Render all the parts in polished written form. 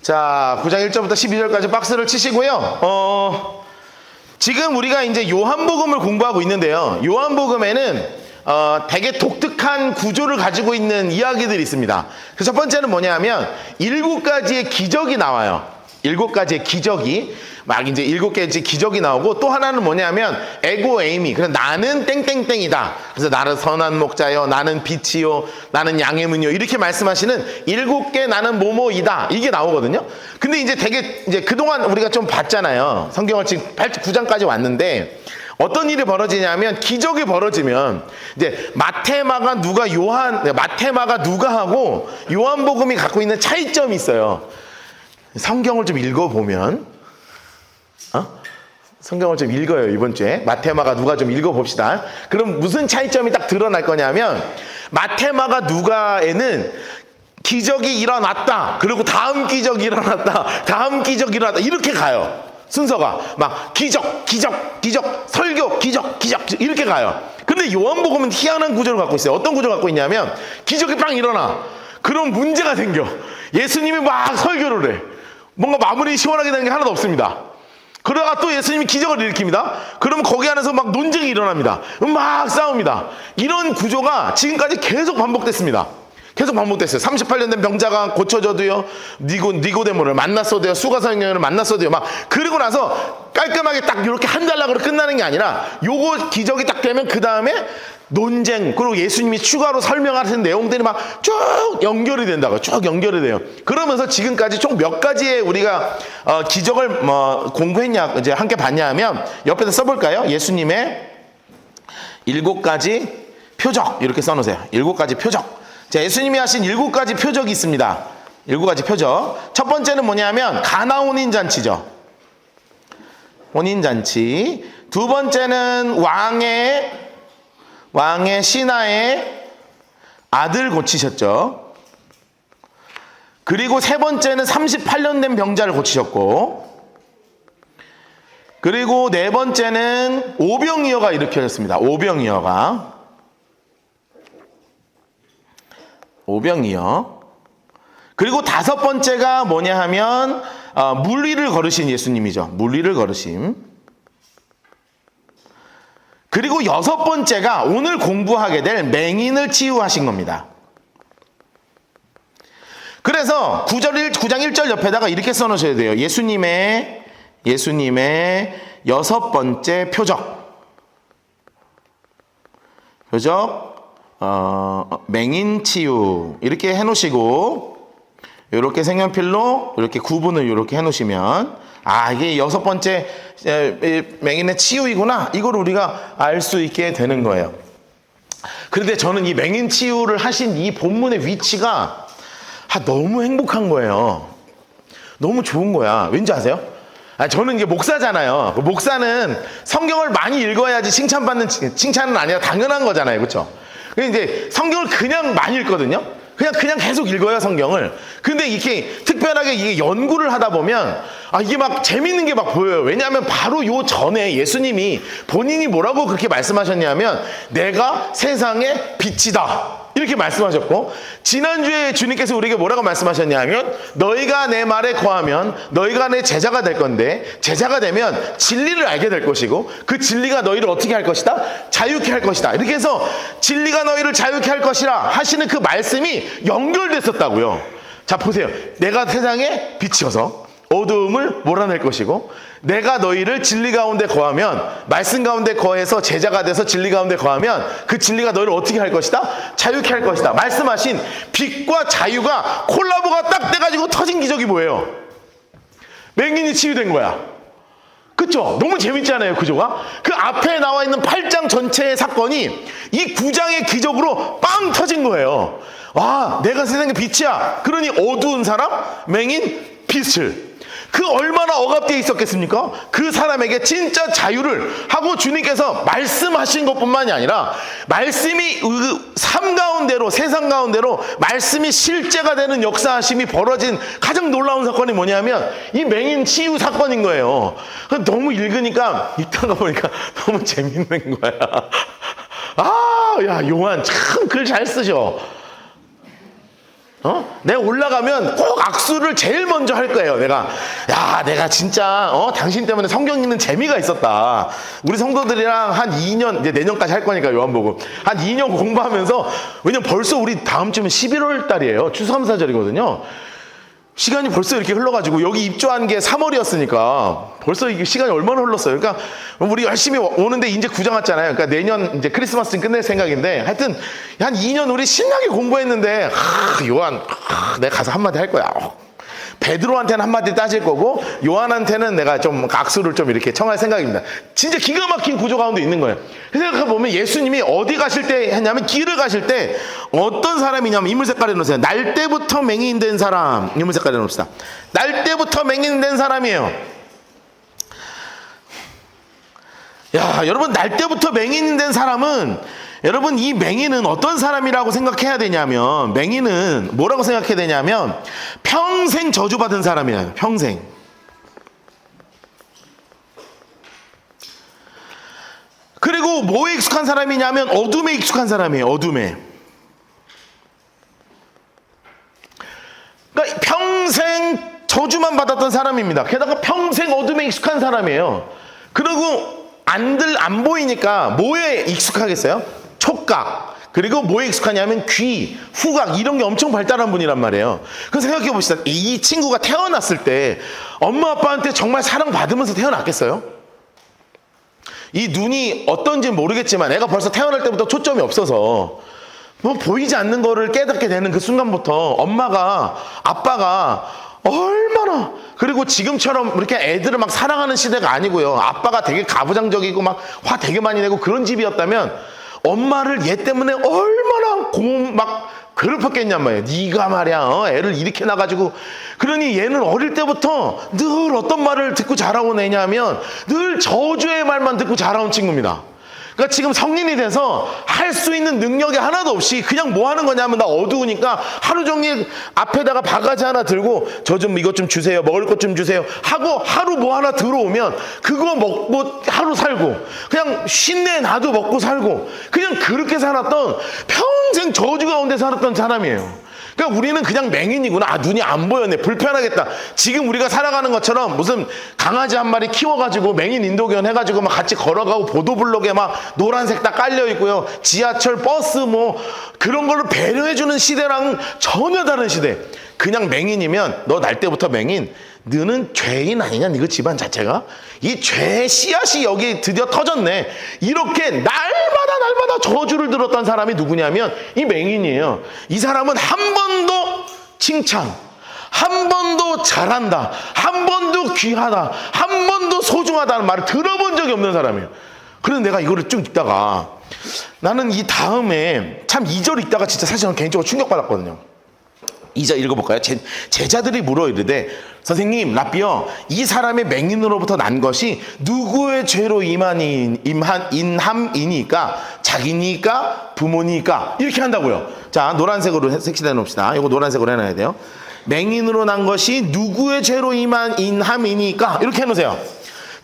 자, 9장 1절부터 12절까지 박스를 치시고요. 지금 우리가 이제 요한복음을 공부하고 있는데요. 요한복음에는 되게 독특한 구조를 가지고 있는 이야기들이 있습니다. 그 첫 번째는 뭐냐면 7가지의 기적이 나와요. 7가지의 기적이 막 이제 7개의 기적이 나오고, 또 하나는 뭐냐면 에고 에이미, 그래서 나는 땡땡땡이다. 그래서 나는 선한 목자요, 나는 빛이요, 나는 양의 문이요, 이렇게 말씀하시는 7개 나는 뭐뭐이다, 이게 나오거든요. 근데 이제 되게 이제 그동안 우리가 좀 봤잖아요. 성경을 지금 9장까지 왔는데 어떤 일이 벌어지냐면, 기적이 벌어지면 이제 마태마가 누가하고 요한복음이 갖고 있는 차이점이 있어요. 성경을 좀 읽어보면, 성경을 좀 읽어요. 이번 주에 마태마가 누가 좀 읽어봅시다. 그럼 무슨 차이점이 딱 드러날 거냐면, 마태마가 누가에는 기적이 일어났다, 그리고 다음 기적이 일어났다, 다음 기적이 일어났다, 이렇게 가요. 순서가 막 기적, 설교, 기적 이렇게 가요. 근데 요한복음은 희한한 구조를 갖고 있어요. 어떤 구조를 갖고 있냐면, 기적이 빵 일어나. 그럼 문제가 생겨. 예수님이 막 설교를 해. 뭔가 마무리 시원하게 되는 게 하나도 없습니다. 그러다가 또 예수님이 기적을 일으킵니다. 그러면 거기 안에서 막 논쟁이 일어납니다. 막 싸웁니다. 이런 구조가 지금까지 계속 반복됐습니다. 계속 반복됐어요. 38년 된 병자가 고쳐져도요, 니고데모를 만났어도요, 수가성녀를 만났어도요, 막 그러고 나서 깔끔하게 딱 이렇게 한 단락으로 끝나는 게 아니라, 요거 기적이 딱 되면 그 다음에 논쟁, 그리고 예수님이 추가로 설명하시는 내용들이 막 쭉 연결이 된다고, 쭉 연결이 돼요. 그러면서 지금까지 총 몇 가지의 우리가 기적을 공부했냐, 이제 함께 봤냐 하면, 옆에서 써볼까요? 예수님의 7가지 표적, 이렇게 써놓으세요. 7가지 표적. 자, 예수님이 하신 7가지 표적이 있습니다. 7가지 표적. 첫 번째는 뭐냐면 가나 혼인잔치죠. 혼인잔치. 두 번째는 왕의 신하의 아들 고치셨죠. 그리고 세 번째는 38년 된 병자를 고치셨고, 그리고 네 번째는 오병이어가 일으켜졌습니다. 오병이어. 그리고 다섯 번째가 뭐냐 하면 물 위를 걸으신 예수님이죠. 물 위를 걸으심. 그리고 여섯 번째가 오늘 공부하게 될 맹인을 치유하신 겁니다. 그래서 9장 1절 옆에다가 이렇게 써놓으셔야 돼요. 예수님의 여섯 번째 표적. 맹인 치유, 이렇게 해놓으시고, 이렇게 색연필로 이렇게 구분을 이렇게 해놓으시면, 이게 여섯 번째 맹인의 치유이구나, 이걸 우리가 알 수 있게 되는 거예요. 그런데 저는 이 맹인 치유를 하신 이 본문의 위치가 너무 행복한 거예요. 너무 좋은 거야. 왠지 아세요? 저는 이제 목사잖아요. 목사는 성경을 많이 읽어야지 칭찬은 아니라 당연한 거잖아요. 그렇죠? 이제 성경을 그냥 많이 읽거든요. 그냥 계속 읽어요, 성경을. 근데 이렇게 특별하게 이게 연구를 하다 보면 이게 막 재밌는 게 막 보여요. 왜냐하면 바로 요 전에 예수님이 본인이 뭐라고 그렇게 말씀하셨냐면, 내가 세상의 빛이다, 이렇게 말씀하셨고, 지난주에 주님께서 우리에게 뭐라고 말씀하셨냐면, 너희가 내 말에 거하면 너희가 내 제자가 될 건데, 제자가 되면 진리를 알게 될 것이고, 그 진리가 너희를 어떻게 할 것이다? 자유케 할 것이다. 이렇게 해서 진리가 너희를 자유케 할 것이라 하시는 그 말씀이 연결됐었다고요. 자, 보세요. 내가 세상의 빛이어서 어두움을 몰아낼 것이고, 내가 너희를 진리 가운데 거하면, 말씀 가운데 거해서 제자가 돼서 진리 가운데 거하면, 그 진리가 너희를 어떻게 할 것이다? 자유케 할 것이다. 말씀하신 빛과 자유가 콜라보가 딱 돼가지고 터진 기적이 뭐예요? 맹인이 치유된 거야. 그쵸? 너무 재밌잖아요, 구조가. 그 앞에 나와 있는 8장 전체의 사건이 이 9장의 기적으로 빵 터진 거예요. 내가 세상의 빛이야. 그러니 어두운 사람, 맹인, 빛을. 그 얼마나 억압되어 있었겠습니까? 그 사람에게 진짜 자유를 하고, 주님께서 말씀하신 것뿐만이 아니라 말씀이 삶 가운데로, 세상 가운데로 말씀이 실제가 되는 역사하심이 벌어진 가장 놀라운 사건이 뭐냐면 이 맹인 치유 사건인 거예요. 너무 읽으니까, 읽다가 보니까 너무 재밌는 거야. 요한 참 글 잘 쓰셔. 내가 올라가면 꼭 악수를 제일 먼저 할 거예요. 내가 진짜 당신 때문에 성경 읽는 재미가 있었다. 우리 성도들이랑 한 2년, 이제 내년까지 할 거니까 요한복음 한 2년 공부하면서, 왜냐면 벌써 우리 다음 주면 11월 달이에요. 추수감사절이거든요. 시간이 벌써 이렇게 흘러가지고, 여기 입주한 게 3월이었으니까 벌써 이게 시간이 얼마나 흘렀어요. 그러니까 우리 열심히 오는데 이제 구장 왔잖아요. 그러니까 내년 이제 크리스마스는 끝낼 생각인데, 하여튼 한 2년 우리 신나게 공부했는데, 요한, 내가 가서 한마디 할 거야. 베드로한테는 한마디 따질 거고, 요한한테는 내가 좀 악수를 좀 이렇게 청할 생각입니다. 진짜 기가 막힌 구조 가운데 있는 거예요. 생각해보면 예수님이 어디 가실 때 했냐면, 길을 가실 때 어떤 사람이냐면, 인물 색깔에 놓으세요. 날 때부터 맹인된 사람, 인물 색깔에 놓읍시다. 날 때부터 맹인된 사람이에요. 야, 여러분, 날 때부터 맹인된 사람은, 여러분, 이 맹인은 어떤 사람이라고 생각해야 되냐면, 맹인은 뭐라고 생각해야 되냐면, 평생 저주받은 사람이에요. 평생. 그리고 뭐에 익숙한 사람이냐면, 어둠에 익숙한 사람이에요. 어둠에. 그러니까 평생 저주만 받았던 사람입니다. 게다가 평생 어둠에 익숙한 사람이에요. 그리고 안 보이니까 뭐에 익숙하겠어요? 촉각. 그리고 뭐에 익숙하냐면 귀, 후각, 이런 게 엄청 발달한 분이란 말이에요. 그래서 생각해 봅시다. 이 친구가 태어났을 때 엄마 아빠한테 정말 사랑받으면서 태어났겠어요? 이 눈이 어떤지 모르겠지만 애가 벌써 태어날 때부터 초점이 없어서 뭐 보이지 않는 거를 깨닫게 되는 그 순간부터 엄마가, 아빠가 얼마나, 그리고 지금처럼 이렇게 애들을 막 사랑하는 시대가 아니고요. 아빠가 되게 가부장적이고 막 화 되게 많이 내고 그런 집이었다면, 엄마를 얘 때문에 얼마나 막 괴롭혔겠냔 말이에요. 네가 말이야, 애를 이렇게 낳아가지고. 그러니 얘는 어릴 때부터 늘 어떤 말을 듣고 자라온 애냐면, 늘 저주의 말만 듣고 자라온 친구입니다. 그러니까 지금 성인이 돼서 할 수 있는 능력이 하나도 없이 그냥 뭐 하는 거냐면, 나 어두우니까 하루 종일 앞에다가 바가지 하나 들고 저 좀 이것 좀 주세요, 먹을 것 좀 주세요 하고, 하루 뭐 하나 들어오면 그거 먹고 하루 살고, 그냥 쉰내 나도 먹고 살고, 그냥 그렇게 살았던, 평생 저주 가운데 살았던 사람이에요. 그러니까 우리는 그냥 맹인이구나. 아, 눈이 안 보였네. 불편하겠다. 지금 우리가 살아가는 것처럼 무슨 강아지 한 마리 키워가지고 맹인 인도견 해가지고 막 같이 걸어가고, 보도블록에 막 노란색 다 깔려 있고요. 지하철, 버스 뭐 그런 거를 배려해주는 시대랑 전혀 다른 시대. 그냥 맹인이면, 너 날 때부터 맹인, 너는 죄인 아니냐, 이거 집안 자체가? 이 죄의 씨앗이 여기 드디어 터졌네. 이렇게 날마다 저주를 들었던 사람이 누구냐면 이 맹인이에요. 이 사람은 한 번도 칭찬, 한 번도 잘한다, 한 번도 귀하다, 한 번도 소중하다는 말을 들어본 적이 없는 사람이에요. 그래서 내가 이거를 쭉 읽다가, 나는 이 다음에 참 2절 읽다가 진짜 사실 저는 개인적으로 충격받았거든요. 2절 읽어볼까요? 제자들이 물어 이르되, 선생님, 랍비여, 이 사람의 맹인으로부터 난 것이 누구의 죄로 인함이니까? 자기니까? 부모니까? 이렇게 한다고요. 자, 노란색으로 색칠해 놓읍시다. 이거 노란색으로 해놔야 돼요. 맹인으로 난 것이 누구의 죄로 인함이니까? 이렇게 해놓으세요.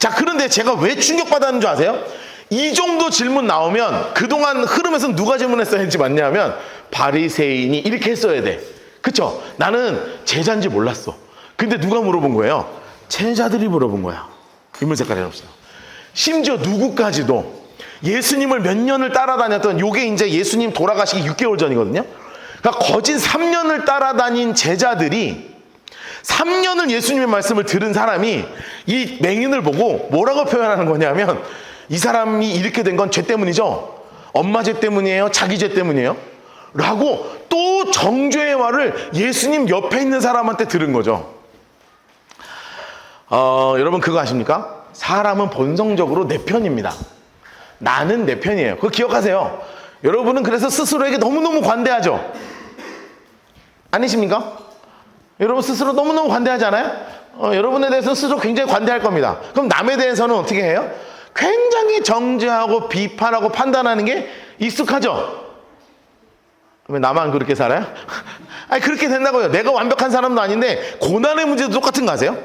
자, 그런데 제가 왜 충격받았는 줄 아세요? 이 정도 질문 나오면 그동안 흐름에서 누가 질문했어야 했지 맞냐면, 바리새인이 이렇게 했어야 돼. 그쵸? 나는 제자인지 몰랐어. 근데 누가 물어본 거예요? 제자들이 물어본 거야. 인물 색깔이 없어요. 심지어 누구까지도 예수님을 몇 년을 따라다녔던, 요게 이제 예수님 돌아가시기 6개월 전이거든요. 그러니까 거진 3년을 따라다닌 제자들이, 3년을 예수님의 말씀을 들은 사람이 이 맹인을 보고 뭐라고 표현하는 거냐면, 이 사람이 이렇게 된 건 죄 때문이죠? 엄마 죄 때문이에요? 자기 죄 때문이에요? 라고 또 정죄의 말을 예수님 옆에 있는 사람한테 들은 거죠. 여러분 그거 아십니까? 사람은 본성적으로 내 편입니다. 나는 내 편이에요. 그거 기억하세요. 여러분은 그래서 스스로에게 너무너무 관대하죠? 아니십니까? 여러분 스스로 너무너무 관대하지 않아요? 여러분에 대해서 스스로 굉장히 관대할 겁니다. 그럼 남에 대해서는 어떻게 해요? 굉장히 정죄하고 비판하고 판단하는 게 익숙하죠? 왜 나만 그렇게 살아요? 아니, 그렇게 된다고요. 내가 완벽한 사람도 아닌데 고난의 문제도 똑같은 거 아세요?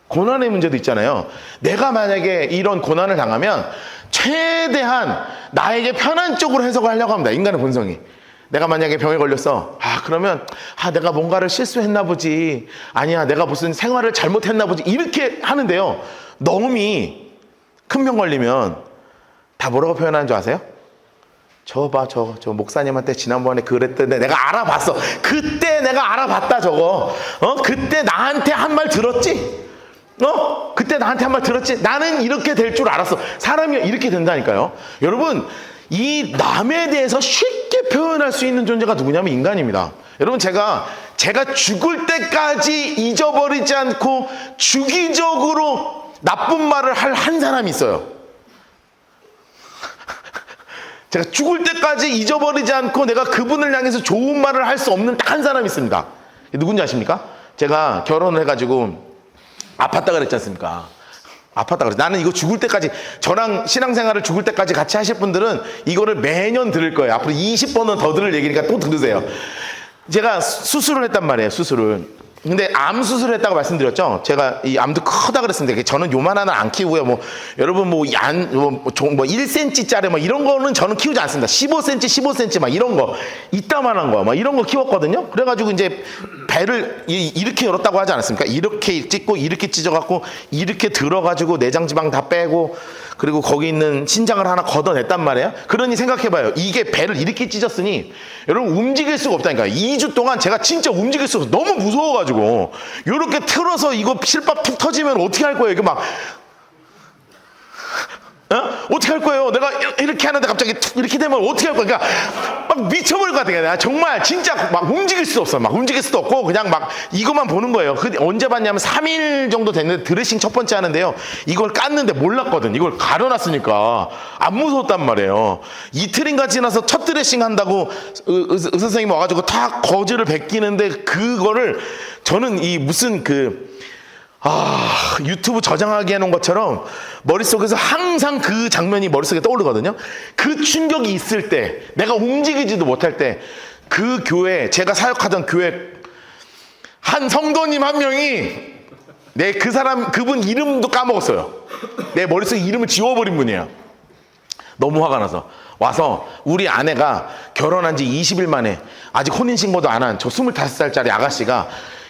고난의 문제도 있잖아요. 내가 만약에 이런 고난을 당하면 최대한 나에게 편한 쪽으로 해석을 하려고 합니다. 인간의 본성이. 내가 만약에 병에 걸렸어. 그러면 내가 뭔가를 실수했나 보지, 아니야 내가 무슨 생활을 잘못했나 보지, 이렇게 하는데요. 너음이 큰 병 걸리면 다 뭐라고 표현하는 줄 아세요? 저 목사님한테 지난번에 그랬던데 내가 알아봤어. 그때 내가 알아봤다 저거. 그때 나한테 한 말 들었지? 그때 나한테 한 말 들었지? 나는 이렇게 될 줄 알았어. 사람이 이렇게 된다니까요. 여러분, 이 남에 대해서 쉽게 표현할 수 있는 존재가 누구냐면 인간입니다. 여러분, 제가 죽을 때까지 잊어버리지 않고 주기적으로 나쁜 말을 할 한 사람이 있어요. 제가 죽을 때까지 잊어버리지 않고 내가 그분을 향해서 좋은 말을 할 수 없는 딱 한 사람이 있습니다. 누군지 아십니까? 제가 결혼을 해가지고 아팠다 그랬지 않습니까? 아팠다 그랬지. 나는 이거 죽을 때까지, 저랑 신앙생활을 죽을 때까지 같이 하실 분들은 이거를 매년 들을 거예요. 앞으로 20번은 더 들을 얘기니까 또 들으세요. 제가 수술을 했단 말이에요. 수술을. 근데 암 수술을 했다고 말씀드렸죠. 제가 이 암도 크다 그랬습니다. 저는 요만한 안 키우고요. 여러분 1cm짜리 이런 거는 저는 키우지 않습니다. 15cm 막 이런 거, 이따만한 거 막 이런 거 키웠거든요. 그래가지고 이제 배를 이렇게 열었다고 하지 않았습니까? 이렇게 찢고 이렇게 찢어갖고 이렇게 들어가지고 내장 지방 다 빼고, 그리고 거기 있는 신장을 하나 걷어냈단 말이에요. 그러니 생각해봐요. 이게 배를 이렇게 찢었으니 여러분 움직일 수가 없다니까요. 2주 동안 제가 진짜 움직일 수가 없어요. 너무 무서워가지고. 이렇게 틀어서 이거 실밥 툭 터지면 어떻게 할 거예요? 이게 막 어떻게 할 거예요? 내가 이렇게 하는데 갑자기 이렇게 되면 어떻게 할 거야? 그러니까 막 미쳐버릴 것 같아. 내가 정말 진짜 막 움직일 수 없어. 막 움직일 수도 없고 그냥 막 이것만 보는 거예요. 언제 봤냐면 3일 정도 됐는데 드레싱 첫 번째 하는데요. 이걸 깠는데 몰랐거든. 이걸 가려놨으니까 안 무서웠단 말이에요. 이틀인가 지나서 첫 드레싱 한다고 의사 선생님 와가지고 탁 거즈를 벗기는데 그거를 저는 이 무슨 유튜브 저장하게 해놓은 것처럼 머릿속에서 항상 그 장면이 머릿속에 떠오르거든요. 그 충격이 있을 때, 내가 움직이지도 못할 때, 그 교회, 제가 사역하던 교회 한 성도님 한 명이 그분 이름도 까먹었어요. 내 머릿속에 이름을 지워버린 분이에요. 너무 화가 나서 와서 우리 아내가 결혼한 지 20일 만에 아직 혼인신고도 안 한 저 25살짜리 아가씨가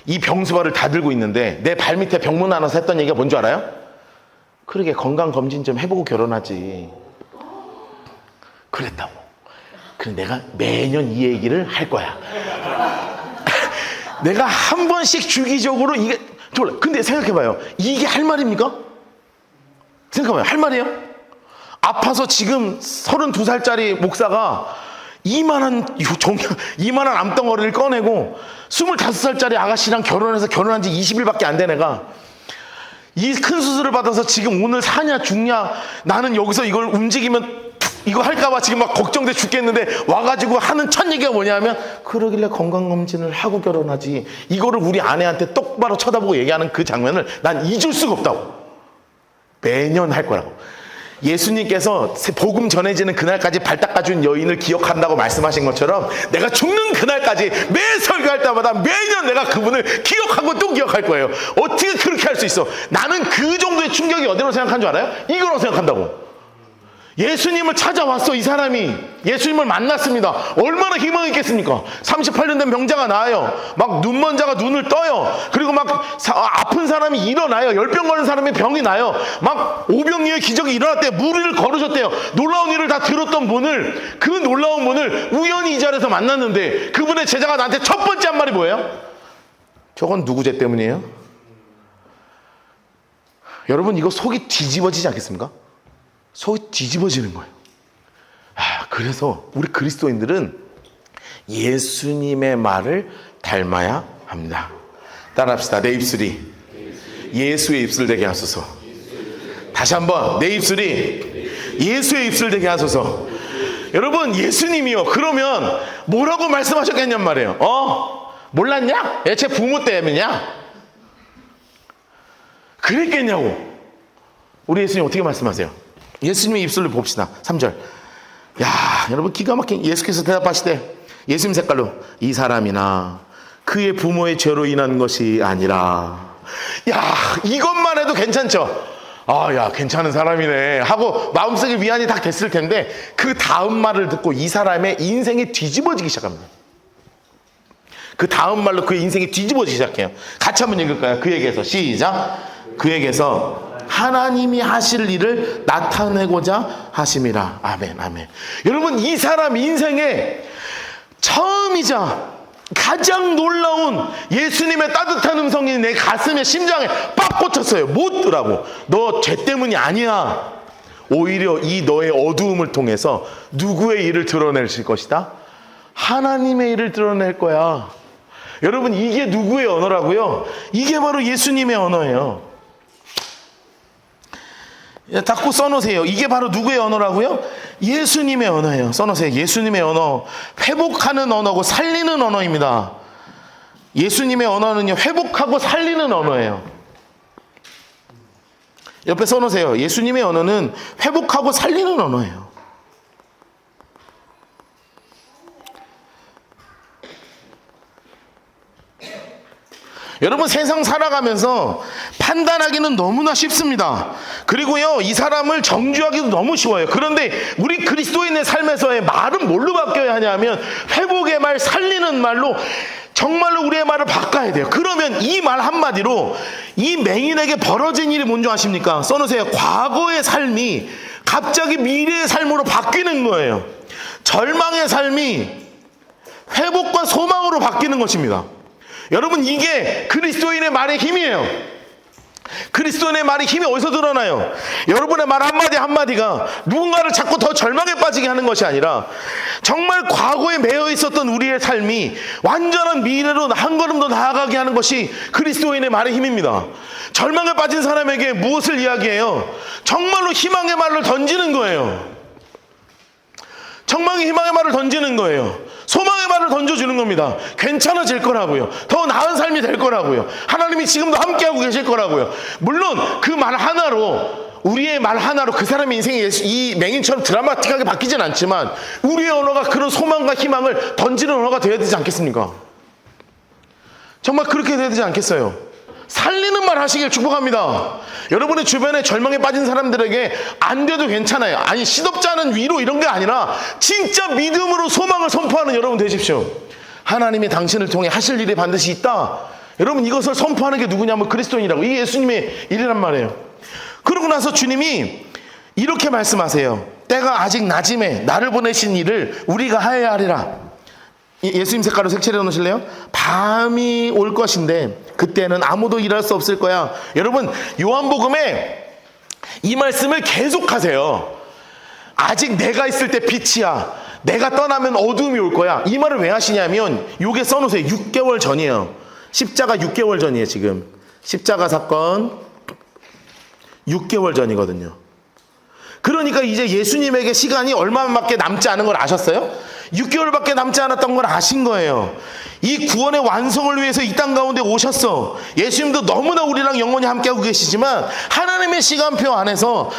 이 병수발을 다 들고 있는데 내 발밑에 병문 안아서 했던 얘기가 뭔 줄 알아요? 그러게 건강검진 좀 해보고 결혼하지. 그랬다고. 그럼 내가 매년 이 얘기를 할 거야. 내가 한 번씩 주기적으로 이게 근데 생각해봐요. 이게 할 말입니까? 생각해봐요. 할 말이에요? 아파서 지금 32살짜리 목사가 이만한 암덩어리를 꺼내고 25살짜리 아가씨랑 결혼한 지 20일밖에 안 된 애가 이 큰 수술을 받아서 지금 오늘 사냐 죽냐, 나는 여기서 이걸 움직이면 이거 할까봐 지금 막 걱정돼 죽겠는데 와가지고 하는 첫 얘기가 뭐냐면 그러길래 건강검진을 하고 결혼하지. 이거를 우리 아내한테 똑바로 쳐다보고 얘기하는 그 장면을 난 잊을 수가 없다고. 매년 할 거라고. 예수님께서 복음 전해지는 그날까지 발 닦아준 여인을 기억한다고 말씀하신 것처럼 내가 죽는 그날까지 매 설교할 때마다 매년 내가 그분을 기억하고 또 기억할 거예요. 어떻게 그렇게 할 수 있어? 나는 그 정도의 충격이 어디로 생각한 줄 알아요? 이거로 생각한다고. 예수님을 찾아왔어. 이 사람이 예수님을 만났습니다. 얼마나 희망이 있겠습니까? 38년 된 병자가 나아요. 막 눈먼 자가 눈을 떠요. 그리고 막 아픈 사람이 일어나요. 열병 걸린 사람의 병이 나요. 막 오병이어의 기적이 일어났대요. 무리를 걸으셨대요. 놀라운 일을 다 들었던 분을, 그 놀라운 분을 우연히 이 자리에서 만났는데 그분의 제자가 나한테 첫 번째 한 말이 뭐예요? 저건 누구 죄 때문이에요? 여러분, 이거 속이 뒤집어지지 않겠습니까? 속이 뒤집어지는 거예요. 그래서 우리 그리스도인들은 예수님의 말을 닮아야 합니다. 따라합시다. 내 입술이 예수의 입술 되게 하소서. 다시 한번, 내 입술이 예수의 입술 되게 하소서. 여러분, 예수님이요, 그러면 뭐라고 말씀하셨겠냔 말이에요. 몰랐냐? 제 부모 때문이냐? 그랬겠냐고. 우리 예수님 어떻게 말씀하세요? 예수님의 입술을 봅시다. 3절. 여러분, 기가 막힌, 예수께서 대답하시되 예수님 색깔로 이 사람이나 그의 부모의 죄로 인한 것이 아니라. 이것만 해도 괜찮죠? 괜찮은 사람이네 하고 마음속에 위안이 딱 됐을 텐데 그 다음 말을 듣고 이 사람의 인생이 뒤집어지기 시작합니다. 그 다음 말로 그의 인생이 뒤집어지기 시작해요. 같이 한번 읽을까요? 그에게서 시작. 그에게서 하나님이 하실 일을 나타내고자 하심이라. 아멘, 아멘. 여러분, 이 사람 인생에 처음이자 가장 놀라운 예수님의 따뜻한 음성이 내 가슴에, 심장에 빡 꽂혔어요. 못 들라고. 너 죄 때문이 아니야. 오히려 이 너의 어두움을 통해서 누구의 일을 드러낼 것이다? 하나님의 일을 드러낼 거야. 여러분, 이게 누구의 언어라고요? 이게 바로 예수님의 언어예요. 닫고 써놓으세요. 이게 바로 누구의 언어라고요? 예수님의 언어예요. 써놓으세요. 예수님의 언어. 회복하는 언어고 살리는 언어입니다. 예수님의 언어는요, 회복하고 살리는 언어예요. 옆에 써놓으세요. 예수님의 언어는 회복하고 살리는 언어예요. 여러분, 세상 살아가면서 판단하기는 너무나 쉽습니다. 그리고요, 이 사람을 정죄하기도 너무 쉬워요. 그런데 우리 그리스도인의 삶에서의 말은 뭘로 바뀌어야 하냐면 회복의 말, 살리는 말로 정말로 우리의 말을 바꿔야 돼요. 그러면 이 말 한마디로 이 맹인에게 벌어진 일이 뭔지 아십니까? 써놓으세요. 과거의 삶이 갑자기 미래의 삶으로 바뀌는 거예요. 절망의 삶이 회복과 소망으로 바뀌는 것입니다. 여러분, 이게 그리스도인의 말의 힘이에요. 그리스도인의 말의 힘이 어디서 드러나요? 여러분의 말 한마디 한마디가 누군가를 자꾸 더 절망에 빠지게 하는 것이 아니라 정말 과거에 매여 있었던 우리의 삶이 완전한 미래로 한 걸음 더 나아가게 하는 것이 그리스도인의 말의 힘입니다. 절망에 빠진 사람에게 무엇을 이야기해요? 정말로 희망의 말을 던지는 거예요. 정말로 희망의 말을 던지는 거예요. 소망의 말을 던져주는 겁니다. 괜찮아질 거라고요. 더 나은 삶이 될 거라고요. 하나님이 지금도 함께하고 계실 거라고요. 물론 그 말 하나로, 우리의 말 하나로 그 사람의 인생이 이 맹인처럼 드라마틱하게 바뀌진 않지만 우리의 언어가 그런 소망과 희망을 던지는 언어가 되어야 되지 않겠습니까? 정말 그렇게 되어야 되지 않겠어요? 살리는 말 하시길 축복합니다. 여러분의 주변에 절망에 빠진 사람들에게 안 돼도 괜찮아요. 아니, 시덥지 않은 위로 이런 게 아니라 진짜 믿음으로 소망을 선포하는 여러분 되십시오. 하나님이 당신을 통해 하실 일이 반드시 있다. 여러분, 이것을 선포하는 게 누구냐면 그리스도인이라고. 이게 예수님의 일이란 말이에요. 그러고 나서 주님이 이렇게 말씀하세요. 때가 아직 낮음에 나를 보내신 일을 우리가 하여야 하리라. 예수님 색깔로 색칠해 놓으실래요? 밤이 올 것인데 그때는 아무도 일할 수 없을 거야. 여러분, 요한복음에 이 말씀을 계속하세요. 아직 내가 있을 때 빛이야. 내가 떠나면 어두움이 올 거야. 이 말을 왜 하시냐면 요게 써놓으세요. 6개월 전이에요. 십자가 6개월 전이에요. 지금 십자가 사건 6개월 전이거든요. 그러니까 이제 예수님에게 시간이 얼마밖에 남지 않은 걸 아셨어요? 6개월밖에 남지 않았던 걸 아신 거예요. 이 구원의 완성을 위해서 이 땅 가운데 오셨어. 예수님도 너무나 우리랑 영원히 함께하고 계시지만 하나님의 시간표 안에서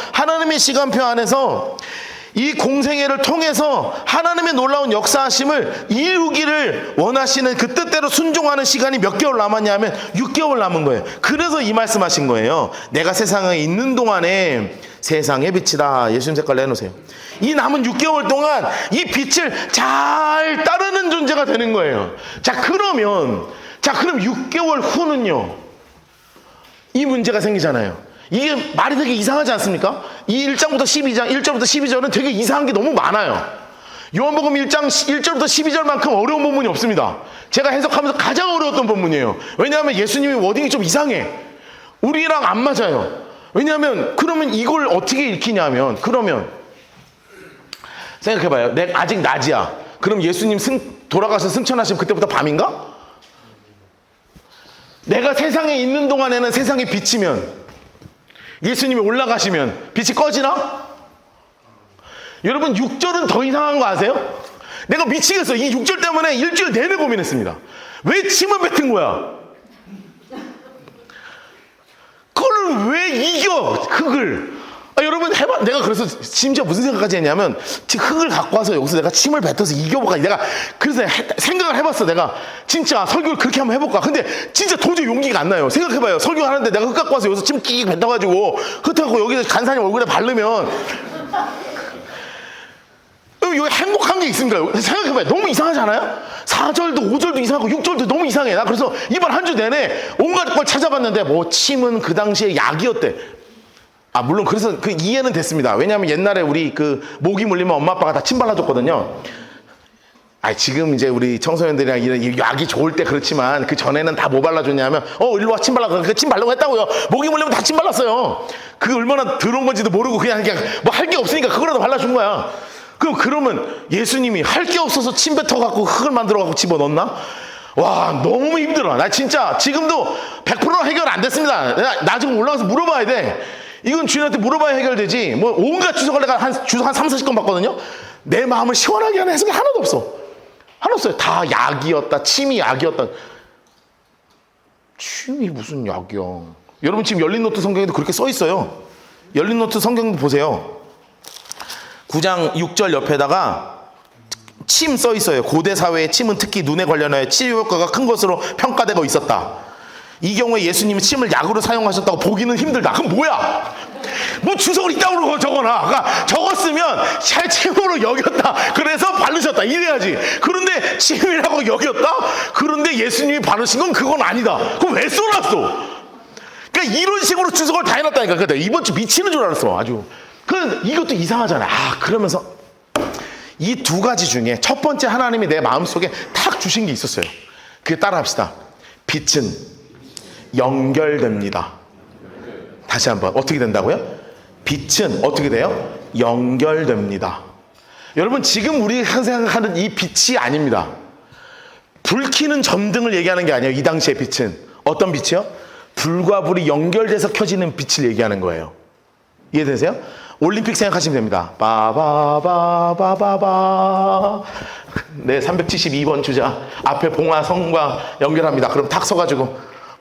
이 공생애를 통해서 하나님의 놀라운 역사하심을 이루기를 원하시는 그 뜻대로 순종하는 시간이 몇 개월 남았냐면 6개월 남은 거예요. 그래서 이 말씀하신 거예요. 내가 세상에 있는 동안에 세상의 빛이다. 예수님 색깔로 해놓으세요. 이 남은 6개월 동안 이 빛을 잘 따르는 존재가 되는 거예요. 그럼 6개월 후는요, 이 문제가 생기잖아요. 이게 말이 되게 이상하지 않습니까? 이 1장부터 12장, 1절부터 12절은 되게 이상한 게 너무 많아요. 요한복음 1장 1절부터 12절만큼 어려운 본문이 없습니다. 제가 해석하면서 가장 어려웠던 본문이에요. 왜냐하면 예수님의 워딩이 좀 이상해. 우리랑 안 맞아요. 왜냐하면 그러면 이걸 어떻게 읽히냐면, 그러면 생각해봐요. 내가 아직 낮이야. 그럼 예수님 돌아가서 승천하시면 그때부터 밤인가? 내가 세상에 있는 동안에는 세상에 비치면, 예수님이 올라가시면 빛이 꺼지나? 여러분, 6절은 더 이상한 거 아세요? 내가 미치겠어. 이 6절 때문에 일주일 내내 고민했습니다. 왜 침을 뱉은 거야? 그걸 왜 이겨, 흙을? 여러분, 내가 그래서 심지어 무슨 생각까지 했냐면, 흙을 갖고 와서 여기서 내가 침을 뱉어서 이겨볼까? 내가 그래서 생각을 해봤어. 내가 진짜 설교를 그렇게 한번 해볼까? 근데 진짜 도저히 용기가 안 나요. 생각해봐요. 설교하는데 내가 흙 갖고 와서 여기서 침 끼익 뱉어가지고 흙 갖고 여기서 간산히 얼굴에 바르면 여기 행복한 게 있습니까? 생각해봐요. 너무 이상하지 않아요? 4절도 5절도 이상하고 6절도 너무 이상해. 나 그래서 이번 한 주 내내 온갖 걸 찾아봤는데 뭐 침은 그 당시에 약이었대. 아 물론 그래서 그 이해는 됐습니다. 왜냐하면 옛날에 우리 그 모기 물리면 엄마 아빠가 다 침 발라줬거든요. 아 지금 이제 우리 청소년들이랑 이런 약이 좋을 때 그렇지만 그 전에는 다 뭐 발라줬냐면 일로 와 침 발라. 그 침 발라고 했다고요. 모기 물리면 다 침 발랐어요. 그게 얼마나 더러운 건지도 모르고 그냥 뭐 할 게 없으니까 그거라도 발라준 거야. 그러면 예수님이 할 게 없어서 침 뱉어갖고 흙을 만들어갖고 집어넣나? 와 너무 힘들어. 나 진짜 지금도 100% 해결 안 됐습니다. 나 지금 올라가서 물어봐야 돼. 이건 주인한테 물어봐야 해결되지. 뭐 온갖 주석을 내가 주석 한 3, 40건 봤거든요. 내 마음을 시원하게 하는 해석이 하나도 없어. 하나도 없어요. 다 약이었다. 침이 약이었다. 침이 무슨 약이야. 여러분 지금 열린노트 성경에도 그렇게 써 있어요. 열린노트 성경도 보세요. 9장 6절 옆에다가 침 써 있어요. 고대 사회의 침은 특히 눈에 관련하여 치료 효과가 큰 것으로 평가되고 있었다. 이 경우에 예수님은 침을 약으로 사용하셨다고 보기는 힘들다. 그럼 뭐야? 뭐 주석을 이따구로 적어놔. 그러니까 적었으면 침으로 여겼다. 그래서 바르셨다. 이래야지. 그런데 침이라고 여겼다? 그런데 예수님이 바르신 건 그건 아니다. 그럼 왜 써놨어? 그러니까 이런 식으로 주석을 다 해놨다니까. 그러니까 이번 주 미치는 줄 알았어. 아주. 이것도 이상하잖아. 그러면서 이 두 가지 중에 첫 번째 하나님이 내 마음속에 탁 주신 게 있었어요. 그게 따라합시다. 빛은 연결됩니다. 다시 한번 어떻게 된다고요? 빛은 어떻게 돼요? 연결됩니다. 여러분 지금 우리가 생각하는 이 빛이 아닙니다. 불 켜는 점등을 얘기하는 게 아니에요. 이 당시의 빛은 어떤 빛이요? 불과 불이 연결돼서 켜지는 빛을 얘기하는 거예요. 이해되세요? 올림픽 생각하시면 됩니다. 바바바바바바. 네, 372번 주자 앞에 봉화성과 연결합니다. 그럼 탁 서가지고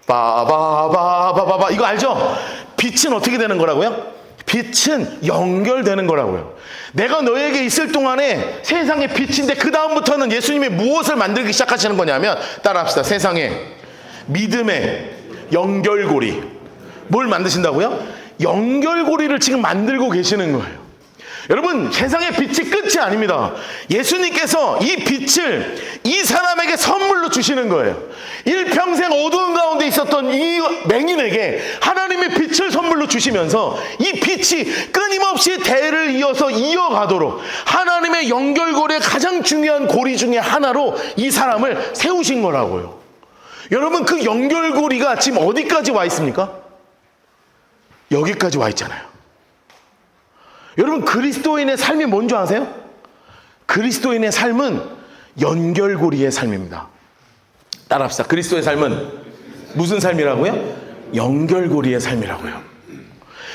바바바바바바. 이거 알죠? 빛은 어떻게 되는 거라고요? 빛은 연결되는 거라고요. 내가 너에게 있을 동안에 세상의 빛인데 그 다음부터는 예수님이 무엇을 만들기 시작하시는 거냐면 따라합시다. 세상에 믿음의 연결고리. 뭘 만드신다고요? 연결고리를 지금 만들고 계시는 거예요. 여러분 세상의 빛이 끝이 아닙니다. 예수님께서 이 빛을 이 사람에게 선물로 주시는 거예요. 일평생 어두운 가운데 있었던 이 맹인에게 하나님의 빛을 선물로 주시면서 이 빛이 끊임없이 대를 이어서 이어가도록 하나님의 연결고리의 가장 중요한 고리 중에 하나로 이 사람을 세우신 거라고요. 여러분 그 연결고리가 지금 어디까지 와 있습니까? 여기까지 와 있잖아요. 여러분 그리스도인의 삶이 뭔 줄 아세요? 그리스도인의 삶은 연결고리의 삶입니다. 따라합시다. 그리스도의 삶은 무슨 삶이라고요? 연결고리의 삶이라고요.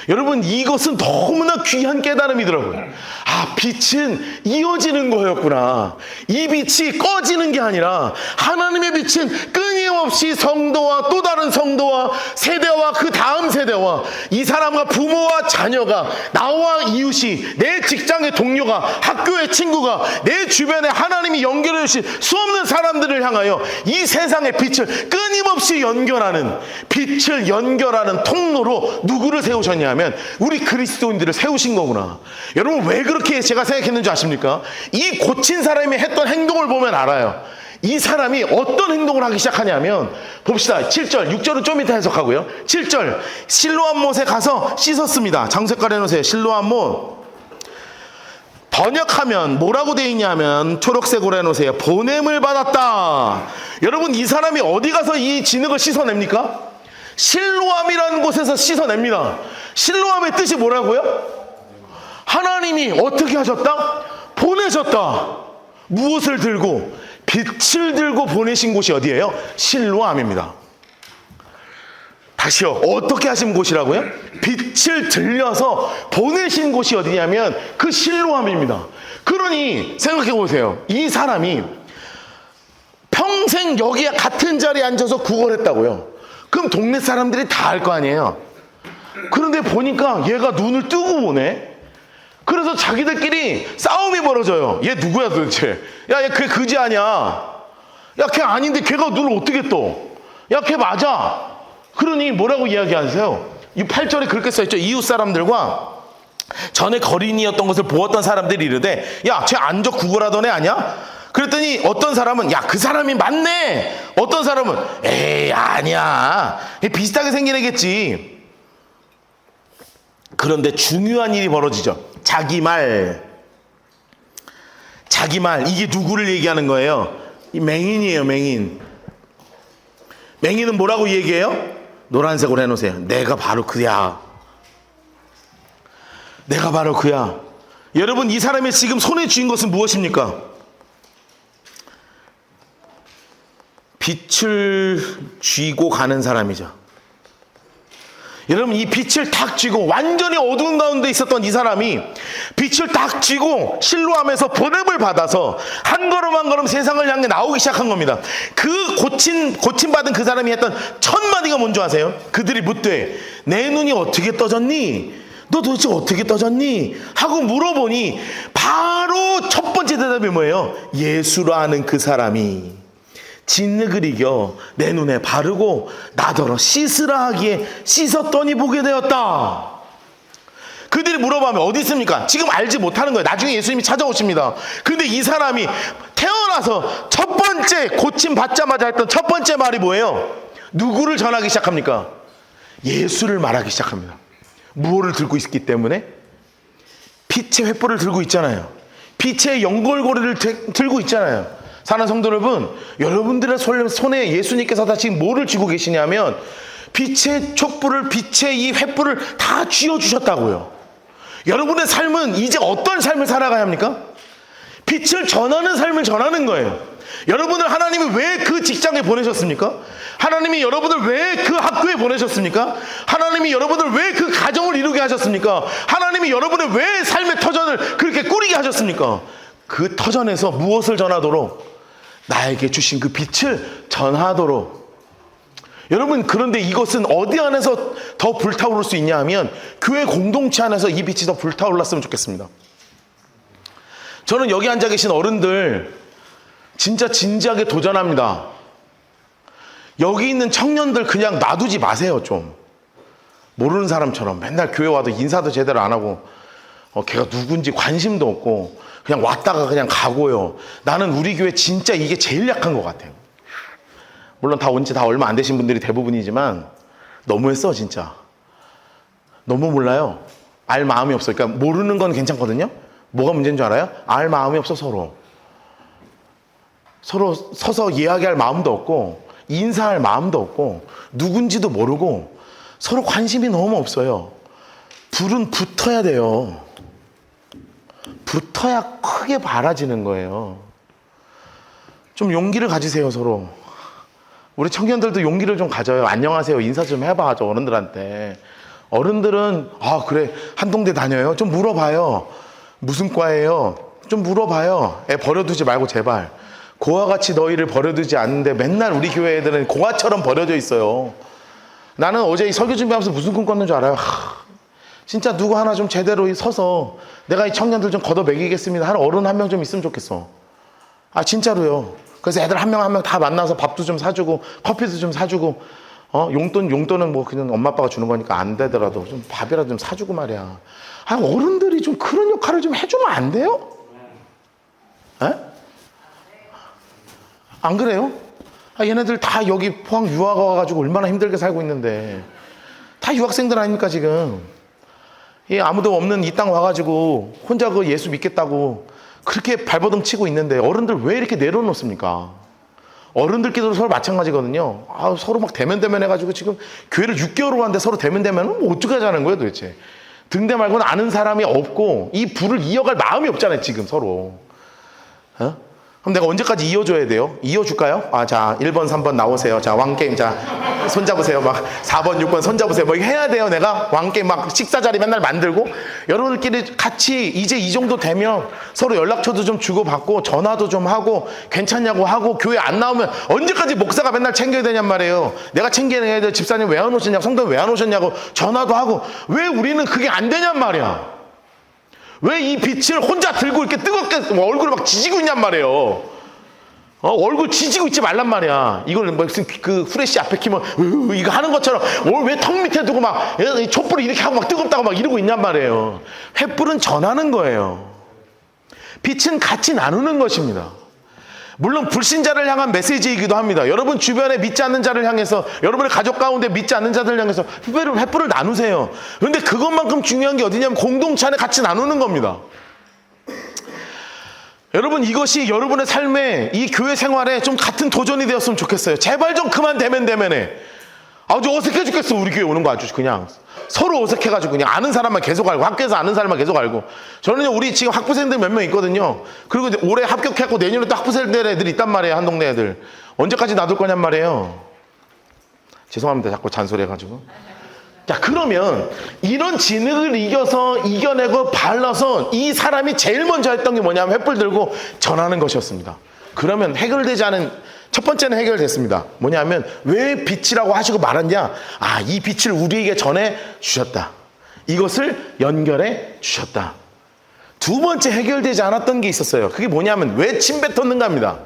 여러분 이것은 너무나 귀한 깨달음이더라고요. 빛은 이어지는 거였구나. 이 빛이 꺼지는 게 아니라 하나님의 빛은 끊임없이 성도와 또 다른 성도와 세대와 그 다음 세대와 이 사람과 부모와 자녀가 나와 이웃이 내 직장의 동료가 학교의 친구가 내 주변에 하나님이 연결해 주신 수없는 사람들을 향하여 이 세상의 빛을 끊임없이 연결하는 빛을 연결하는 통로로 누구를 세우셨냐면 우리 그리스도인들을 세우신 거구나. 여러분 왜 그렇게 제가 생각했는지 아십니까? 이 고친 사람이 했던 행동을 보면 알아요. 이 사람이 어떤 행동을 하기 시작하냐면 봅시다. 7절 6절은 좀 이따 해석하고요. 7절 실로암 못에 가서 씻었습니다. 장색깔 해놓으세요. 실로암 못 번역하면 뭐라고 되어 있냐면 초록색으로 해놓으세요. 보냄을 받았다. 여러분 이 사람이 어디 가서 이 진흙을 씻어냅니까? 실로암이라는 곳에서 씻어냅니다. 실로암의 뜻이 뭐라고요? 하나님이 어떻게 하셨다? 보내셨다. 무엇을 들고? 빛을 들고 보내신 곳이 어디예요? 실로암입니다. 다시요. 어떻게 하신 곳이라고요? 빛을 들려서 보내신 곳이 어디냐면 그 실로암입니다. 그러니 생각해 보세요. 이 사람이 평생 여기에 같은 자리에 앉아서 구걸했다고요. 그럼 동네 사람들이 다 알 거 아니에요. 그런데 보니까 얘가 눈을 뜨고 보네. 그래서 자기들끼리 싸움이 벌어져요. 얘 누구야 도대체? 야, 얘 걔 그지 아니야. 야, 걔 아닌데 걔가 눈을 어떻게 떠? 야, 걔 맞아. 그러니 뭐라고 이야기하세요? 이 8절에 그렇게 써있죠. 이웃 사람들과 전에 거린이었던 것을 보았던 사람들이 이르되 야, 쟤 안적 구걸하던 애 아니야? 그랬더니 어떤 사람은 야, 그 사람이 맞네. 어떤 사람은 에이, 아니야. 비슷하게 생긴 애겠지. 그런데 중요한 일이 벌어지죠. 자기 말, 이게 누구를 얘기하는 거예요? 이 맹인이에요. 맹인은 뭐라고 얘기해요? 노란색으로 해놓으세요. 내가 바로 그야. 여러분, 이 사람이 지금 손에 쥐인 것은 무엇입니까? 빛을 쥐고 가는 사람이죠. 여러분, 이 빛을 탁 쥐고 완전히 어두운 가운데 있었던 이 사람이 빛을 탁 쥐고 실로암에서 보냄을 받아서 한 걸음 한 걸음 세상을 향해 나오기 시작한 겁니다. 그 고침받은 그 사람이 했던 첫 마디가 뭔지 아세요? 그들이 묻되 내 눈이 어떻게 떠졌니? 너 도대체 어떻게 떠졌니? 하고 물어보니 바로 첫 번째 대답이 뭐예요? 예수라는 그 사람이 진흙을 이겨 내 눈에 바르고 나더러 씻으라 하기에 씻었더니 보게 되었다. 그들이 물어보면 어디 있습니까? 지금 알지 못하는 거예요. 나중에 예수님이 찾아오십니다. 근데 이 사람이 태어나서 첫 번째 고침 받자마자 했던 첫 번째 말이 뭐예요? 누구를 전하기 시작합니까? 예수를 말하기 시작합니다. 무엇을 들고 있기 때문에? 빛의 횃불을 들고 있잖아요. 빛의 연결고리를 들고 있잖아요. 사랑하는 성도 여러분, 여러분들의 손에 예수님께서 다 지금 뭐를 쥐고 계시냐면 빛의 촛불을, 빛의 이 횃불을 다 쥐어주셨다고요. 여러분의 삶은 이제 어떤 삶을 살아가야 합니까? 빛을 전하는 삶을 전하는 거예요. 여러분을 하나님이 왜 그 직장에 보내셨습니까? 하나님이 여러분을 왜 그 학교에 보내셨습니까? 하나님이 여러분을 왜 그 가정을 이루게 하셨습니까? 하나님이 여러분을 왜 삶의 터전을 그렇게 꾸리게 하셨습니까? 그 터전에서 무엇을 전하도록? 나에게 주신 그 빛을 전하도록. 여러분, 그런데 이것은 어디 안에서 더 불타오를 수 있냐 하면 교회 공동체 안에서 이 빛이 더 불타올랐으면 좋겠습니다. 저는 여기 앉아 계신 어른들 진짜 진지하게 도전합니다. 여기 있는 청년들 그냥 놔두지 마세요. 좀 모르는 사람처럼 맨날 교회 와도 인사도 제대로 안 하고 걔가 누군지 관심도 없고 그냥 왔다가 그냥 가고요. 나는 우리 교회 진짜 이게 제일 약한 것 같아요. 물론 다 온 지 다 얼마 안 되신 분들이 대부분이지만 너무했어 진짜. 너무 몰라요. 알 마음이 없어요. 그러니까 모르는 건 괜찮거든요. 뭐가 문제인 줄 알아요? 알 마음이 없어. 서로 서서 이야기할 마음도 없고 인사할 마음도 없고 누군지도 모르고 서로 관심이 너무 없어요. 불은 붙어야 돼요. 붙어야 크게 바라지는 거예요. 좀 용기를 가지세요. 서로. 우리 청년들도 용기를 좀 가져요. 안녕하세요 인사 좀 해봐. 저 어른들한테. 어른들은 아 그래 한동대 다녀요? 좀 물어봐요. 무슨 과예요? 좀 물어봐요. 애 버려두지 말고 제발. 고아 같이 너희를 버려두지 않는데 맨날 우리 교회 애들은 고아처럼 버려져 있어요. 나는 어제 이 설교 준비하면서 무슨 꿈 꿨는 줄 알아요? 진짜 누구 하나 좀 제대로 서서 내가 이 청년들 좀 걷어 먹이겠습니다 하는 어른 한 명 좀 있으면 좋겠어. 아 진짜로요. 그래서 애들 한 명 한 명 다 만나서 밥도 좀 사주고 커피도 좀 사주고 용돈은 뭐 그냥 엄마 아빠가 주는 거니까 안 되더라도 좀 밥이라도 좀 사주고 말이야. 아 어른들이 좀 그런 역할을 좀 해주면 안 돼요? 에? 안 그래요? 아, 얘네들 다 여기 포항 유학 와가지고 얼마나 힘들게 살고 있는데 다 유학생들 아닙니까 지금? 아무도 없는 이 땅 와가지고 혼자 그 예수 믿겠다고 그렇게 발버둥 치고 있는데 어른들 왜 이렇게 내려놓습니까? 어른들끼리도 서로 마찬가지거든요. 아, 서로 막 대면 해가지고 지금 교회를 6개월 왔는데 서로 대면은 뭐 어떻게 하자는 거예요 도대체? 등대 말고는 아는 사람이 없고 이 불을 이어갈 마음이 없잖아요 지금 서로. 그럼 내가 언제까지 이어줘야 돼요? 이어줄까요? 아, 자, 1번, 3번 나오세요. 자, 왕게임, 자, 손잡으세요. 막, 4번, 6번 손잡으세요. 뭐, 이거 해야 돼요. 내가 왕게임 막 식사 자리 맨날 만들고. 여러분들끼리 같이 이제 이 정도 되면 서로 연락처도 좀 주고받고, 전화도 좀 하고, 괜찮냐고 하고, 교회 안 나오면 언제까지 목사가 맨날 챙겨야 되냔 말이에요. 내가 챙겨야 돼. 집사님 왜 안 오셨냐고, 성도 왜 안 오셨냐고, 전화도 하고. 왜 우리는 그게 안 되냔 말이야. 왜 이 빛을 혼자 들고 이렇게 뜨겁게 얼굴을 막 지지고 있냔 말이에요. 얼굴 지지고 있지 말란 말이야. 이걸 무슨 그 후레쉬 앞에 키면 이거 하는 것처럼 왜 턱 밑에 두고 막 촛불을 이렇게 하고 막 뜨겁다고 막 이러고 있냔 말이에요. 횃불은 전하는 거예요. 빛은 같이 나누는 것입니다. 물론 불신자를 향한 메시지이기도 합니다. 여러분 주변에 믿지 않는 자를 향해서, 여러분의 가족 가운데 믿지 않는 자들을 향해서 횃불을 나누세요. 그런데 그것만큼 중요한 게 어디냐면 공동체 안에 같이 나누는 겁니다. 여러분, 이것이 여러분의 삶에, 이 교회 생활에 좀 같은 도전이 되었으면 좋겠어요. 제발 좀 그만 대면해. 아주 어색해 죽겠어. 우리 교회 오는 거 아주 그냥 서로 어색해가지고 그냥 아는 사람만 계속 알고, 학교에서 아는 사람만 계속 알고. 저는요, 우리 지금 학부생들 몇 명 있거든요. 그리고 올해 합격했고 내년에 또 학부생들 애들 있단 말이에요. 한 동네 애들. 언제까지 놔둘 거냔 말이에요. 죄송합니다. 자꾸 잔소리 해가지고. 자, 그러면 이런 진흙을 이겨내고 발라서 이 사람이 제일 먼저 했던 게 뭐냐면 횃불 들고 전하는 것이었습니다. 그러면 해결되지 않은 첫 번째는 해결됐습니다. 뭐냐면 왜 빛이라고 하시고 말았냐? 이 빛을 우리에게 전해 주셨다. 이것을 연결해 주셨다. 두 번째 해결되지 않았던 게 있었어요. 그게 뭐냐면 왜 침 뱉었는가입니다.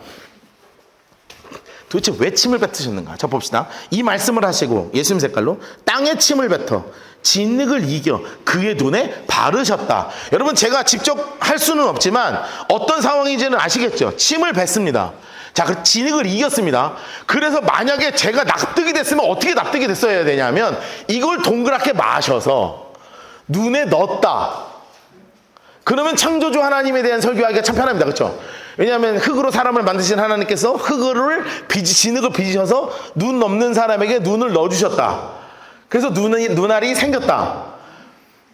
도대체 왜 침을 뱉으셨는가? 자, 봅시다. 이 말씀을 하시고 예수님 색깔로 땅에 침을 뱉어 진흙을 이겨 그의 눈에 바르셨다. 여러분, 제가 직접 할 수는 없지만 어떤 상황인지는 아시겠죠? 침을 뱉습니다. 자, 그 진흙을 이겼습니다. 그래서 만약에 제가 납득이 됐으면 어떻게 납득이 됐어야 되냐면 이걸 동그랗게 마셔서 눈에 넣었다. 그러면 창조주 하나님에 대한 설교하기가 참 편합니다. 그렇죠? 왜냐하면 흙으로 사람을 만드신 하나님께서 진흙을 빚으셔서 눈 없는 사람에게 눈을 넣어주셨다. 그래서 눈알이 생겼다.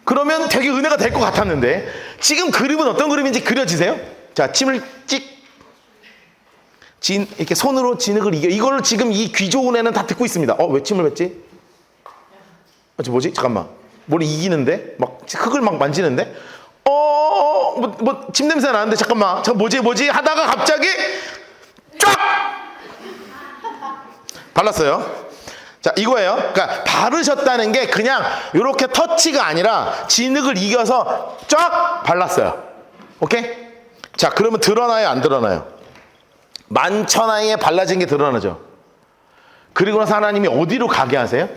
그러면 되게 은혜가 될 것 같았는데 지금 그림은 어떤 그림인지 그려지세요? 자, 침을 이렇게 손으로 진흙을 이겨. 이거를 지금 이 귀 좋은 애는 다 듣고 있습니다. 왜 침을 뱉지? 저 뭐지? 잠깐만. 뭘 이기는데? 막 흙을 막 만지는데? 침 냄새 나는데 잠깐만. 뭐지? 하다가 갑자기 쫙! 발랐어요. 자, 이거예요. 그러니까 바르셨다는 게 그냥 이렇게 터치가 아니라 진흙을 이겨서 쫙 발랐어요. 오케이? 자, 그러면 드러나요? 안 드러나요? 만천하에 발라진 게 드러나죠. 그리고 나서 하나님이 어디로 가게 하세요?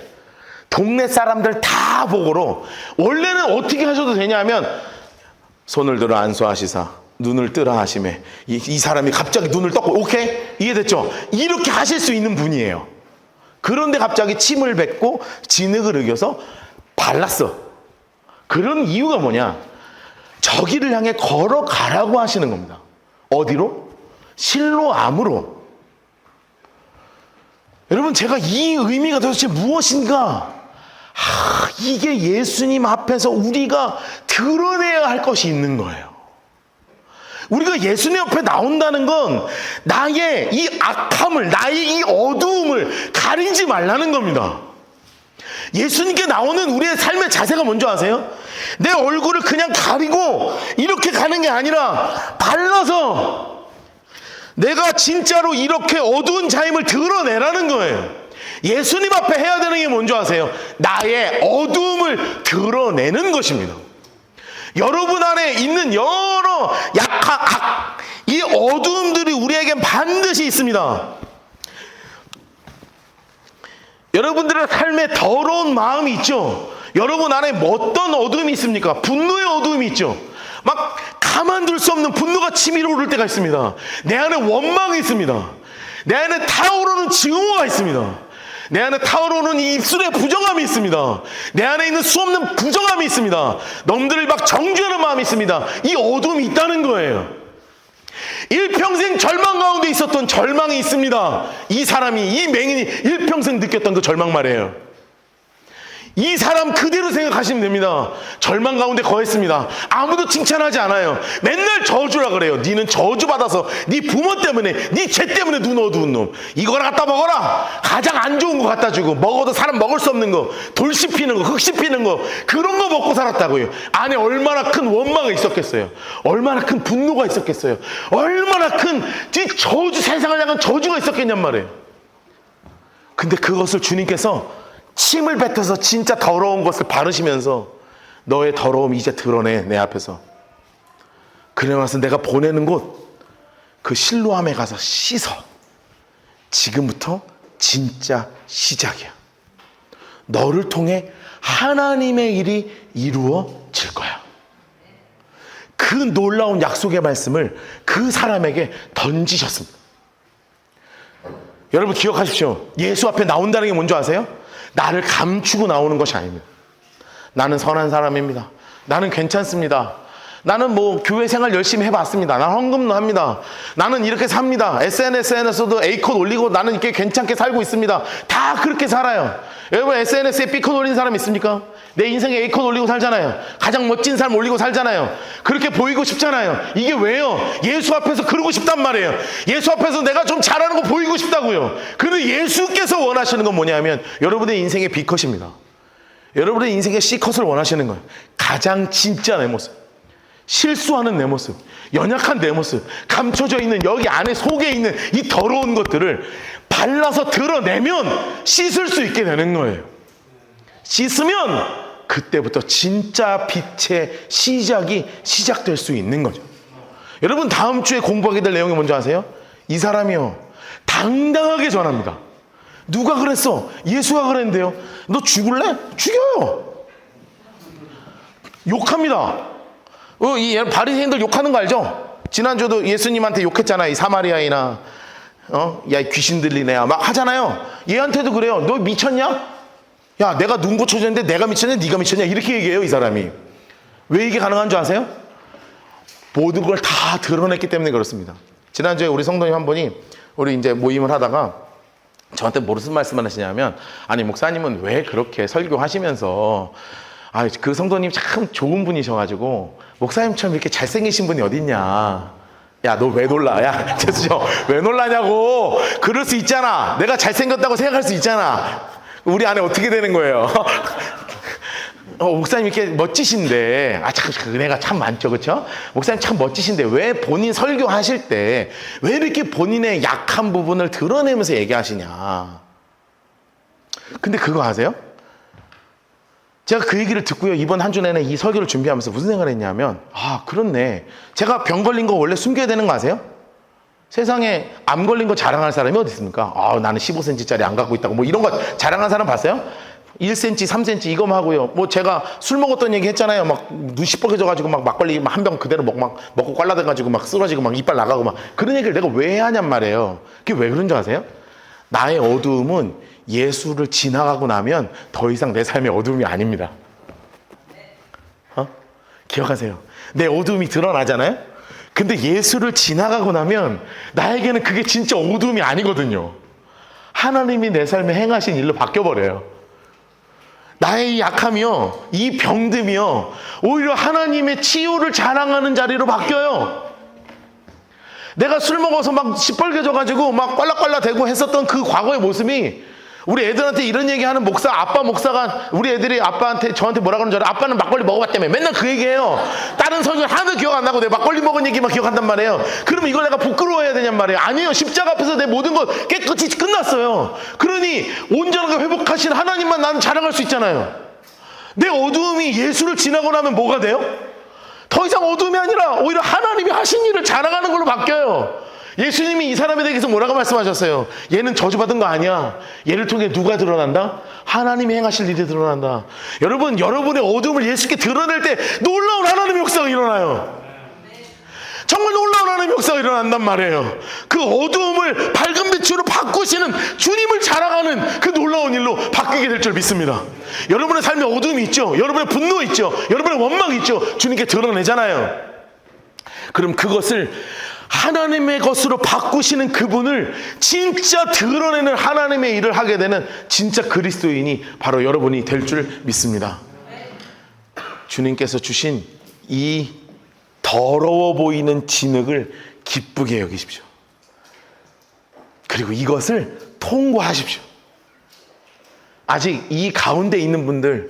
동네 사람들 다 보고로. 원래는 어떻게 하셔도 되냐면 손을 들어 안수하시사 눈을 뜨라 하심에 이 사람이 갑자기 눈을 떴고, 오케이? 이해됐죠? 이렇게 하실 수 있는 분이에요. 그런데 갑자기 침을 뱉고 진흙을 이겨서 발랐어. 그런 이유가 뭐냐? 저기를 향해 걸어가라고 하시는 겁니다. 어디로? 실로암으로. 여러분, 제가 이 의미가 도대체 무엇인가? 이게 예수님 앞에서 우리가 드러내야 할 것이 있는 거예요. 우리가 예수님 앞에 나온다는 건 나의 이 악함을, 나의 이 어두움을 가리지 말라는 겁니다. 예수님께 나오는 우리의 삶의 자세가 뭔지 아세요? 내 얼굴을 그냥 가리고 이렇게 가는 게 아니라 발라서 내가 진짜로 이렇게 어두운 자임을 드러내라는 거예요. 예수님 앞에 해야 되는 게 뭔지 아세요? 나의 어두움을 드러내는 것입니다. 여러분 안에 있는 여러 이 어두움들이 우리에겐 반드시 있습니다. 여러분들의 삶에 더러운 마음이 있죠. 여러분 안에 어떤 어두움이 있습니까? 분노의 어두움이 있죠. 막 가만둘 수 없는 분노가 치밀어 오를 때가 있습니다. 내 안에 원망이 있습니다. 내 안에 타오르는 증오가 있습니다. 내 안에 타오르는 이 입술의 부정함이 있습니다. 내 안에 있는 수없는 부정함이 있습니다. 놈들을 막 정죄하는 마음이 있습니다. 이 어둠이 있다는 거예요. 일평생 절망 가운데 있었던 절망이 있습니다. 이 사람이, 이 맹인이 일평생 느꼈던 그 절망 말이에요. 이 사람 그대로 생각하시면 됩니다. 절망 가운데 거했습니다. 아무도 칭찬하지 않아요. 맨날 저주라 그래요. 니는 저주받아서 네 부모 때문에, 네 죄 때문에 눈 어두운 놈. 이거나 갖다 먹어라. 가장 안 좋은 거 갖다 주고, 먹어도 사람 먹을 수 없는 거, 돌 씹히는 거, 흙 씹히는 거, 그런 거 먹고 살았다고요. 안에 얼마나 큰 원망이 있었겠어요. 얼마나 큰 분노가 있었겠어요. 얼마나 큰 저주, 세상을 향한 저주가 있었겠냔 말이에요. 근데 그것을 주님께서 침을 뱉어서 진짜 더러운 것을 바르시면서 너의 더러움 이제 드러내, 내 앞에서. 그래 나서 내가 보내는 곳, 그 실로암에 가서 씻어. 지금부터 진짜 시작이야. 너를 통해 하나님의 일이 이루어질 거야. 그 놀라운 약속의 말씀을 그 사람에게 던지셨습니다. 여러분 기억하십시오. 예수 앞에 나온다는 게 뭔지 아세요? 나를 감추고 나오는 것이 아닙니다. 나는 선한 사람입니다. 나는 괜찮습니다. 나는 뭐 교회 생활 열심히 해봤습니다. 나는 헌금도 합니다. 나는 이렇게 삽니다. SNS에서도 A컷 올리고 나는 이렇게 괜찮게 살고 있습니다. 다 그렇게 살아요. 여러분 SNS에 B컷 올린 사람 있습니까? 내 인생에 A컷 올리고 살잖아요. 가장 멋진 삶 올리고 살잖아요. 그렇게 보이고 싶잖아요. 이게 왜요? 예수 앞에서 그러고 싶단 말이에요. 예수 앞에서 내가 좀 잘하는 거 보이고 싶다고요. 그런데 예수께서 원하시는 건 뭐냐면 여러분의 인생의 B컷입니다. 여러분의 인생의 C컷을 원하시는 거예요. 가장 진짜 내 모습, 실수하는 내 모습, 연약한 내 모습, 감춰져 있는 여기 안에 속에 있는 이 더러운 것들을 발라서 드러내면 씻을 수 있게 되는 거예요. 씻으면 그때부터 진짜 빛의 시작이 시작될 수 있는 거죠. 여러분 다음 주에 공부하게 될 내용이 뭔지 아세요? 이 사람이요 당당하게 전합니다. 누가 그랬어? 예수가 그랬는데요. 너 죽을래? 죽여요. 욕합니다. 이 바리새인들 욕하는 거 알죠? 지난주도 예수님한테 욕했잖아요. 이 사마리아이나 야 이 귀신 들린 애야 막 하잖아요. 얘한테도 그래요. 너 미쳤냐? 야 내가 눈 고쳐줬는데 내가 미쳤냐 네가 미쳤냐 이렇게 얘기해요. 이 사람이. 왜 이게 가능한 줄 아세요? 모든 걸 다 드러냈기 때문에 그렇습니다. 지난주에 우리 성도님 한 분이 우리 이제 모임을 하다가 저한테 무슨 말씀을 하시냐면, 아니 목사님은 왜 그렇게 설교하시면서 그 성도님 참 좋은 분이셔가지고 목사님처럼 이렇게 잘생기신 분이 어딨냐. 야 너 왜 놀라. 야 죄송해요 왜 놀라냐고. 그럴 수 있잖아. 내가 잘생겼다고 생각할 수 있잖아. 우리 안에 어떻게 되는 거예요? 목사님 이렇게 멋지신데 참 은혜가 참 많죠. 그렇죠? 목사님 참 멋지신데 왜 본인 설교하실 때 왜 이렇게 본인의 약한 부분을 드러내면서 얘기하시냐. 근데 그거 아세요? 제가 그 얘기를 듣고요 이번 한 주 내내 이 설교를 준비하면서 무슨 생각을 했냐면 그렇네. 제가 병 걸린 거 원래 숨겨야 되는 거 아세요? 세상에 암 걸린 거 자랑할 사람이 어디 있습니까? 나는 15cm짜리 안 갖고 있다고 뭐 이런 거 자랑하는 사람 봤어요? 1cm, 3cm 이거만 하고요. 뭐 제가 술 먹었던 얘기 했잖아요. 막 눈 시뻘개져가지고 막 막걸리 한 병 그대로 먹고 꽐라돼가지고 막 쓰러지고 막 이빨 나가고 막 그런 얘기를 내가 왜 하냔 말이에요. 그게 왜 그런 줄 아세요? 나의 어두움은 예수를 지나가고 나면 더 이상 내 삶의 어두움이 아닙니다. 기억하세요. 내 어두움이 드러나잖아요. 근데 예수를 지나가고 나면 나에게는 그게 진짜 어두움이 아니거든요. 하나님이 내 삶에 행하신 일로 바뀌어버려요. 나의 이 약함이요, 이 병듦이요, 오히려 하나님의 치유를 자랑하는 자리로 바뀌어요. 내가 술 먹어서 막 시뻘개져가지고 막 꽐라꽐라대고 했었던 그 과거의 모습이 우리 애들한테 이런 얘기하는 아빠 목사가 우리 애들이 저한테 뭐라 그러는 줄 알아요? 아빠는 막걸리 먹어봤다며. 맨날 그 얘기해요. 다른 설교 하나도 기억 안 나고 내 막걸리 먹은 얘기만 기억한단 말이에요. 그러면 이걸 내가 부끄러워해야 되냔 말이에요. 아니에요. 십자가 앞에서 내 모든 거 깨끗이 끝났어요. 그러니 온전하게 회복하신 하나님만 나는 자랑할 수 있잖아요. 내 어두움이 예수를 지나고 나면 뭐가 돼요? 더 이상 어두움이 아니라 오히려 하나님이 하신 일을 자랑하는 걸로 바뀌어요. 예수님이 이 사람에 대해서 뭐라고 말씀하셨어요? 얘는 저주받은 거 아니야. 얘를 통해 누가 드러난다? 하나님이 행하실 일이 드러난다. 여러분, 여러분의 어둠을 예수께 드러낼 때 놀라운 하나님의 역사가 일어나요. 정말 놀라운 하나님의 역사가 일어난단 말이에요. 그 어두움을 밝은 빛으로 바꾸시는 주님을 자랑하는 그 놀라운 일로 바뀌게 될 줄 믿습니다. 여러분의 삶에 어둠이 있죠. 여러분의 분노 있죠. 여러분의 원망이 있죠. 주님께 드러내잖아요. 그럼 그것을 하나님의 것으로 바꾸시는 그분을 진짜 드러내는 하나님의 일을 하게 되는 진짜 그리스도인이 바로 여러분이 될 줄 믿습니다. 주님께서 주신 이 더러워 보이는 진흙을 기쁘게 여기십시오. 그리고 이것을 통과하십시오. 아직 이 가운데 있는 분들,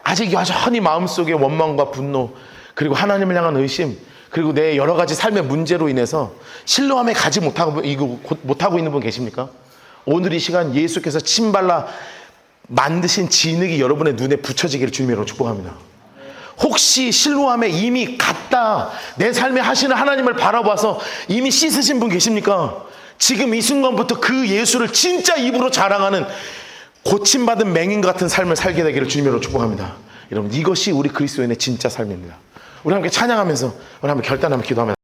아직 여전히 마음속에 원망과 분노, 그리고 하나님을 향한 의심, 그리고 내 여러 가지 삶의 문제로 인해서 실로암에 가지 못하고 있는 분 계십니까? 오늘 이 시간 예수께서 침 발라 만드신 진흙이 여러분의 눈에 붙여지기를 주님으로 축복합니다. 혹시 실로암에 이미 갔다 내 삶에 하시는 하나님을 바라봐서 이미 씻으신 분 계십니까? 지금 이 순간부터 그 예수를 진짜 입으로 자랑하는 고침받은 맹인 같은 삶을 살게 되기를 주님으로 축복합니다. 여러분, 이것이 우리 그리스도인의 진짜 삶입니다. 우리 함께 찬양하면서 우리 함께 결단하며 기도하며